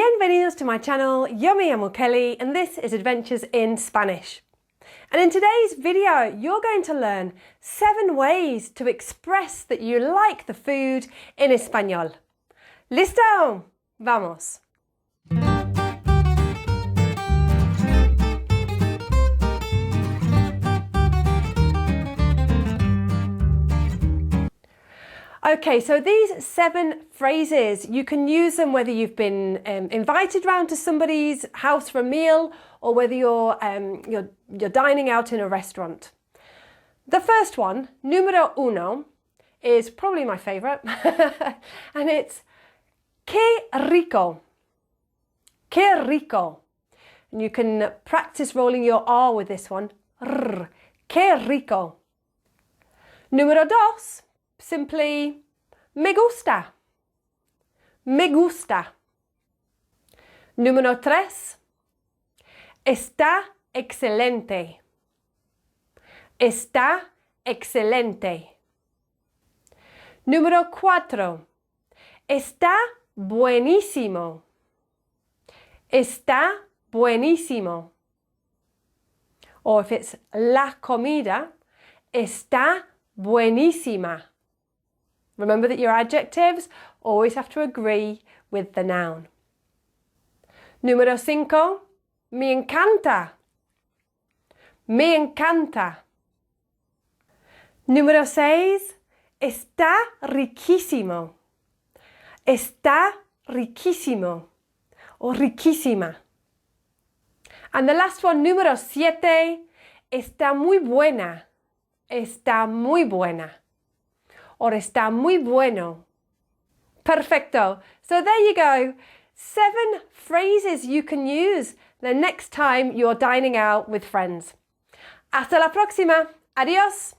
Bienvenidos to my channel. Yo me llamo Kelly and this is Adventures in Spanish. And in today's video, you're going to learn 7 ways to express that you like the food in español. ¿Listo? Vamos. Okay, so these 7 phrases, you can use them whether you've been invited round to somebody's house for a meal or whether you're dining out in a restaurant. The first one, número uno, is probably my favourite, and it's qué rico. Qué rico. And you can practice rolling your R with this one. Rrr, qué rico. Número dos, simply me gusta. Me gusta. Número 3. Está excelente. Está excelente. Número 4. Está buenísimo. Está buenísimo. Or if it's la comida, está buenísima. Remember that your adjectives always have to agree with the noun. Número 5. Me encanta. Me encanta. Número 6. Está riquísimo. Está riquísimo. Or riquísima. And the last one, número 7. Está muy buena. Está muy buena. Or está muy bueno. Perfecto. So there you go. 7 phrases you can use the next time you're dining out with friends. Hasta la próxima. Adiós.